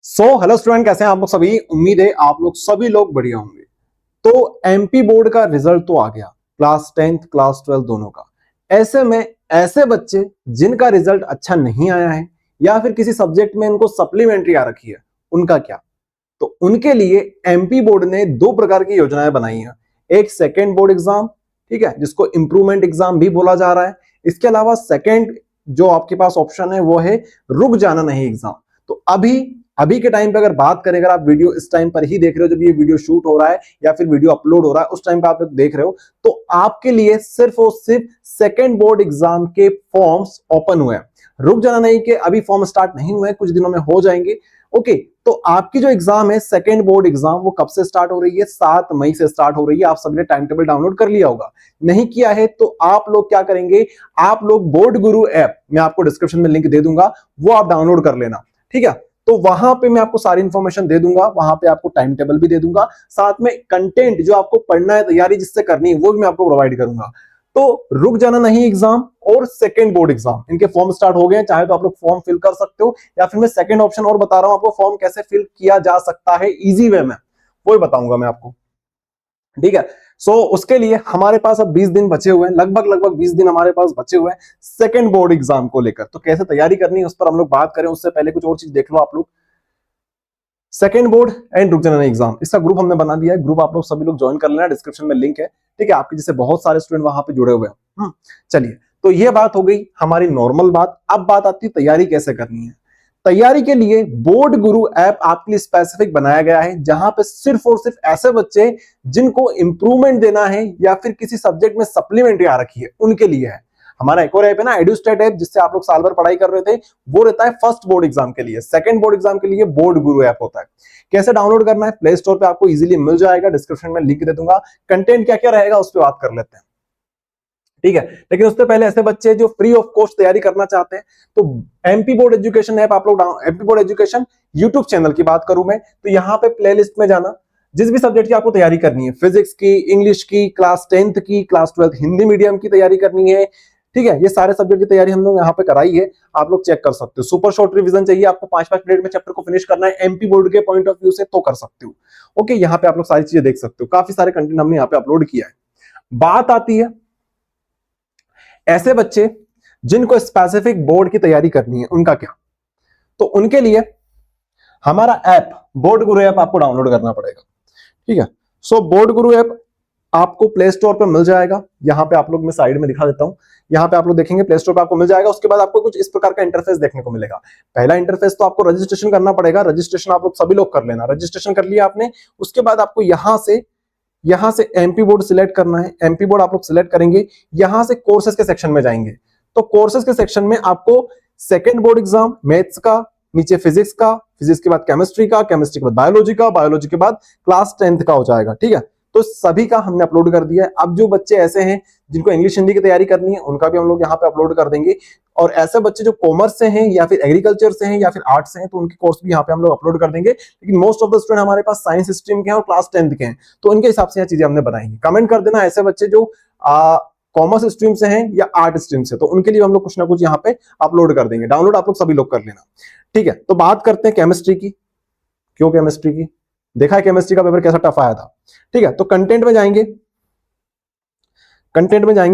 Hello student, कैसे हैं आप लोग सभी। उम्मीद है आप लोग सभी लोग बढ़िया होंगे। तो एमपी बोर्ड का रिजल्ट तो आ गया, क्लास 10th क्लास 12 दोनों का। ऐसे में ऐसे बच्चे जिनका रिजल्ट अच्छा नहीं आया है या फिर किसी सब्जेक्ट में इनको सप्लीमेंट्री आ रखी है, उनका क्या। तो उनके लिए एमपी बोर्ड ने दो प्रकार की योजनाएं बनाई हैं। एक सेकेंड बोर्ड एग्जाम, ठीक है, जिसको इंप्रूवमेंट एग्जाम भी बोला जा रहा है। इसके अलावा सेकेंड जो आपके पास ऑप्शन है वो है रुक जाना नहीं एग्जाम। तो अभी अभी के टाइम पे अगर बात करें, अगर आप वीडियो इस टाइम पर ही देख रहे हो जब ये वीडियो शूट हो रहा है या फिर वीडियो अपलोड हो रहा है, उस टाइम पे आप लोग देख रहे हो, तो आपके लिए सिर्फ और सिर्फ सेकेंड बोर्ड एग्जाम के फॉर्म्स ओपन हुए हैं। रुक जाना नहीं के अभी फॉर्म स्टार्ट नहीं हुए हैं, कुछ दिनों में हो जाएंगे। ओके, तो आपकी जो एग्जाम है सेकेंड बोर्ड एग्जाम, वो कब से स्टार्ट हो रही है? 7 मई से स्टार्ट हो रही है। आप सभी ने टाइम टेबल डाउनलोड कर लिया होगा। नहीं किया है तो आप लोग क्या करेंगे, आप लोग बोर्ड गुरु ऐप, मैं आपको डिस्क्रिप्शन में लिंक दे दूंगा, वो आप डाउनलोड कर लेना, ठीक है। तो वहां पे मैं आपको सारी इंफॉर्मेशन दे दूंगा, वहां पे आपको टाइम टेबल भी दे दूंगा, साथ में कंटेंट जो आपको पढ़ना है, तैयारी जिससे करनी है, वो भी मैं आपको प्रोवाइड करूंगा। तो रुक जाना नहीं एग्जाम और सेकेंड बोर्ड एग्जाम, इनके फॉर्म स्टार्ट हो गए हैं। चाहे तो आप लोग फॉर्म फिल कर सकते हो, या फिर मैं सेकेंड ऑप्शन और बता रहा हूं आपको, फॉर्म कैसे फिल किया जा सकता है इजी वे में, वो ही बताऊंगा मैं आपको, ठीक है। उसके लिए हमारे पास अब 20 दिन बचे हुए हैं, लगभग 20 दिन हमारे पास बचे हुए हैं सेकेंड बोर्ड एग्जाम को लेकर। तो कैसे तैयारी करनी है उस पर हम लोग बात करें, उससे पहले कुछ और चीज देख लो आप लोग। सेकेंड बोर्ड एंड रुक जाना नहीं एग्जाम, इसका ग्रुप हमने बना दिया है। ग्रुप आप लोग सभी लोग ज्वाइन कर लेना, डिस्क्रिप्शन में लिंक है, ठीक है। आपके जैसे बहुत सारे स्टूडेंट वहां पे जुड़े हुए हैं। चलिए, तो ये बात हो गई हमारी नॉर्मल बात। अब बात आती है तैयारी कैसे करनी है। तैयारी के लिए बोर्ड गुरु ऐप आपके लिए स्पेसिफिक बनाया गया है, जहां पे सिर्फ और सिर्फ ऐसे बच्चे जिनको इंप्रूवमेंट देना है या फिर किसी सब्जेक्ट में सप्लीमेंट्री आ रखी है, उनके लिए है। हमारा एक और ऐप है ना, एडुस्टेट ऐप, जिससे आप लोग साल भर पढ़ाई कर रहे थे, वो रहता है फर्स्ट बोर्ड एग्जाम के लिए। सेकंड बोर्ड एग्जाम के लिए बोर्ड गुरु ऐप होता है। कैसे डाउनलोड करना है, प्ले स्टोर पे आपको इजीली मिल जाएगा, डिस्क्रिप्शन में लिंक दे दूंगा। कंटेंट क्या क्या रहेगा उस पर बात कर लेते हैं, ठीक है। लेकिन उससे पहले ऐसे बच्चे जो फ्री ऑफ कॉस्ट तैयारी करना चाहते हैं, तो एमपी बोर्ड एजुकेशन ऐप आप लोग MP board education YouTube channel की बात करूं मैं, तो यहां पे प्लेलिस्ट में जाना, जिस भी सब्जेक्ट की आपको तैयारी करनी है, फिजिक्स की, इंग्लिश की, क्लास 10th की, क्लास 12th हिंदी मीडियम की तैयारी करनी है, ठीक है, ये सारे सब्जेक्ट की तैयारी हम लोग यहाँ पे कराई है, आप लोग चेक कर सकते हो। सुपर शॉर्ट रिवीजन चाहिए आपको, 5-5 मिनट में चैप्टर को फिनिश करना है एमपी बोर्ड के पॉइंट ऑफ व्यू से, तो कर सकते हो। ओके, यहाँ पे आप लोग सारी चीजें देख सकते हो, काफी सारे कंटेंट हमने यहाँ पे अपलोड किया है। बात आती है ऐसे बच्चे जिनको स्पेसिफिक बोर्ड की तैयारी करनी है, उनका क्या। तो उनके लिए हमारा ऐप बोर्ड गुरु ऐप आपको डाउनलोड करना पड़ेगा, ठीक है। बोर्ड गुरु ऐप आपको प्ले स्टोर पर मिल जाएगा। यहां पे आप लोग मैं साइड में दिखा देता हूं, यहां पे आप लोग देखेंगे प्ले स्टोर पे आपको मिल जाएगा। उसके बाद आपको कुछ इस प्रकार का इंटरफेस देखने को मिलेगा। पहला इंटरफेस तो आपको रजिस्ट्रेशन करना पड़ेगा। रजिस्ट्रेशन आप लोग सभी लोग कर लेना। रजिस्ट्रेशन कर लिया आपने, उसके बाद आपको यहां से एमपी बोर्ड सिलेक्ट करना है। एमपी बोर्ड आप लोग सिलेक्ट करेंगे, यहां से कोर्सेज के सेक्शन में जाएंगे। तो कोर्सेज के सेक्शन में आपको सेकेंड बोर्ड एग्जाम मैथ्स का, नीचे फिजिक्स का, फिजिक्स के बाद केमिस्ट्री का, केमिस्ट्री के बाद बायोलॉजी का, बायोलॉजी के बाद क्लास 10th का हो जाएगा, ठीक है। तो सभी का हमने अपलोड कर दिया है। अब जो बच्चे ऐसे हैं जिनको इंग्लिश हिंदी की तैयारी करनी है, उनका भी हम लोग यहाँ पे अपलोड कर देंगे। और ऐसे बच्चे जो कॉमर्स से हैं या फिर एग्रीकल्चर से हैं या फिर आर्ट्स से हैं, तो उनके कोर्स भी यहाँ पे हम लोग अपलोड कर देंगे। लेकिन मोस्ट ऑफ द स्टूडेंट हमारे पास साइंस स्ट्रीम के हैं और क्लास 10th के हैं, तो उनके हिसाब से यह चीजें हमने बनाई। कमेंट कर देना ऐसे बच्चे जो कॉमर्स स्ट्रीम से हैं या आर्ट स्ट्रीम से, तो उनके लिए हम लोग कुछ ना कुछ यहाँ पे अपलोड कर देंगे। डाउनलोड आप लोग सभी लोग कर लेना, ठीक है। तो बात करते हैं केमिस्ट्री की। क्यों केमिस्ट्री की, देखा है केमिस्ट्री का पेपर कैसा टफ आया था, ठीक है। तो कंटेंट में जाएंगे,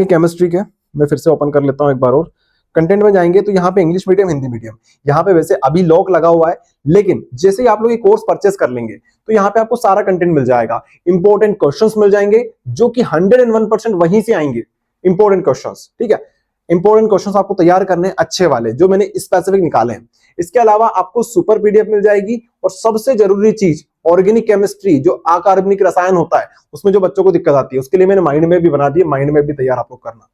केमिस्ट्री के, मैं फिर से ओपन कर लेता हूं एक बार और। कंटेंट में जाएंगे तो यहाँ पे इंग्लिश मीडियम, हिंदी मीडियम, यहाँ पे वैसे अभी लॉक लगा हुआ है, लेकिन जैसे ही आप लोग ये कोर्स परचेस कर लेंगे तो यहाँ पे आपको सारा कंटेंट मिल जाएगा। इंपॉर्टेंट क्वेश्चंस मिल जाएंगे जो कि 101% वहीं से आएंगे, इंपॉर्टेंट क्वेश्चंस, ठीक है। इंपॉर्टेंट क्वेश्चंस आपको तैयार करने अच्छे वाले, जो मैंने स्पेसिफिक निकाले हैं। इसके अलावा आपको सुपर पीडीएफ मिल जाएगी, और सबसे जरूरी चीज ऑर्गेनिक केमिस्ट्री, जो अकार्बनिक रसायन होता है, उसमें जो बच्चों को दिक्कत आती है, उसके लिए मैंने माइंड मैप भी बना दी है। माइंड मैप भी तैयार आप लोग करना,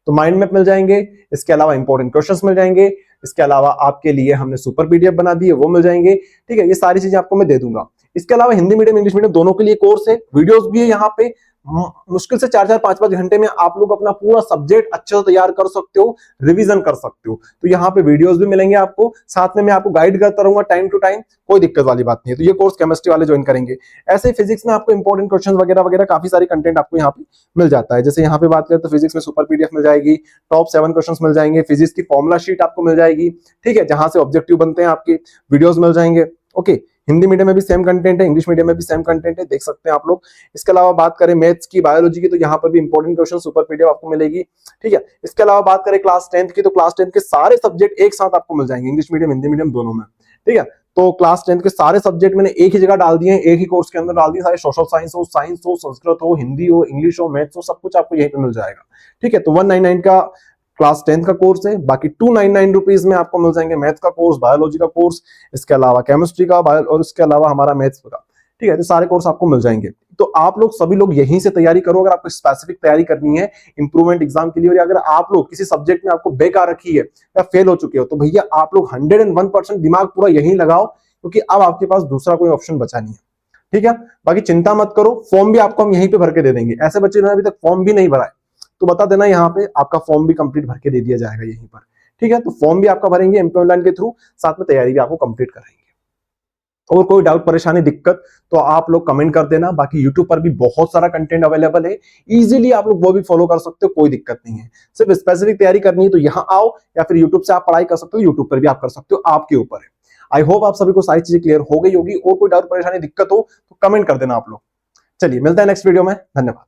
तो माइंड मैप मिल जाएंगे। इसके अलावा इंपॉर्टेंट क्वेश्चंस मिल जाएंगे। इसके अलावा आपके लिए हमने सुपर पीडीएफ बना दी है, वो मिल जाएंगे, ठीक है। ये सारी चीजें आपको मैं दे दूंगा। इसके अलावा हिंदी मीडियम, इंग्लिश मीडियम दोनों के लिए कोर्स है, वीडियोस भी है यहाँ पे। मुश्किल से 4-4, 5-5 घंटे में आप लोग अपना पूरा सब्जेक्ट अच्छे से तैयार कर सकते हो, रिवीजन कर सकते हो। तो यहाँ पे वीडियोस भी मिलेंगे आपको, साथ में मैं आपको गाइड करता रहूंगा टाइम टू टाइम, कोई दिक्कत वाली बात नहीं है। तो ये कोर्स केमिस्ट्री वाले ज्वाइन करेंगे। ऐसे ही फिजिक्स में आपको इंपॉर्टेंट क्वेश्चन वगैरह वगैरह काफी सारे कंटेंट आपको यहाँ पे मिल जाता है। जैसे यहाँ पे बात करें तो फिजिक्स में सुपर पीडीएफ मिल जाएगी, टॉप 7 क्वेश्चन मिल जाएंगे, फिजिक्स की फॉर्मुला शीट आपको मिल जाएगी, ठीक है, जहां से ऑब्जेक्टिव बनते हैं आपके, वीडियोज मिल जाएंगे। ओके, हिंदी मीडियम में भी सेम कंटेंट है, इंग्लिश मीडियम में भी सेम कंटेंट है, देख सकते हैं आप लोग। इसके अलावा बात करें मैथ्स की, बायोलॉजी की, तो यहाँ पर भी इंपॉर्टेंट क्वेश्चन सुपर पीडीएफ आपको मिलेगी, ठीक है। इसके अलावा बात करें क्लास 10th की, तो क्लास 10th के सारे सब्जेक्ट एक साथ आपको मिल जाएंगे, इंग्लिश मीडियम हिंदी मीडियम दोनों में, ठीक है। तो क्लास 10th के सारे सब्जेक्ट मैंने एक ही जगह डाल दिए हैं, एक ही कोर्स के अंदर डाल दिए, सारे सोशल साइंस हो, संस्कृत हो, हिंदी हो, इंग्लिश हो, मैथ्स हो, सब कुछ आपको यहीं पे मिल जाएगा, ठीक है। तो 199 का क्लास 10th का कोर्स है, बाकी 299 रुपीज में आपको मिल जाएंगे मैथ्स का कोर्स, बायोलॉजी का कोर्स, इसके अलावा केमिस्ट्री का, और इसके अलावा हमारा मैथ्स का, ठीक है। तो सारे कोर्स आपको मिल जाएंगे। तो आप लोग सभी लोग यहीं से तैयारी करो, अगर आपको स्पेसिफिक तैयारी करनी है इंप्रूवमेंट एग्जाम के लिए, और अगर आप लोग किसी सब्जेक्ट में आपको बैक आ रखी है या फेल हो चुके हो, तो भैया आप लोग 101% दिमाग पूरा यहीं लगाओ, क्योंकि अब आपके पास दूसरा कोई ऑप्शन बचा नहीं है, ठीक है। बाकी चिंता मत करो, फॉर्म भी आपको हम यहीं पे भर के दे देंगे। ऐसे बच्चे जिन्होंने अभी तक फॉर्म भी नहीं भरा है, तो बता देना, यहाँ पे आपका फॉर्म भी कंप्लीट भर के दे दिया जाएगा यहीं पर, ठीक है। तो फॉर्म भी आपका भरेंगे एमपी ऑनलाइन के थ्रू, साथ में तैयारी भी आपको कंप्लीट कराएंगे। और कोई डाउट, परेशानी, दिक्कत, तो आप लोग कमेंट कर देना। बाकी यूट्यूब पर भी बहुत सारा कंटेंट अवेलेबल है, इजीली आप लोग वो भी फॉलो कर सकते हो, कोई दिक्कत नहीं है। सिर्फ स्पेसिफिक तैयारी करनी है तो यहाँ आओ, या फिर यूट्यूब से आप पढ़ाई कर सकते हो, यूट्यूब पर भी आप कर सकते हो, आपके ऊपर है। आई होप आप सभी को सारी चीजें क्लियर हो गई होगी। और कोई डाउट, परेशानी, दिक्कत हो तो कमेंट कर देना आप लोग। चलिए मिलते हैं नेक्स्ट वीडियो में, धन्यवाद।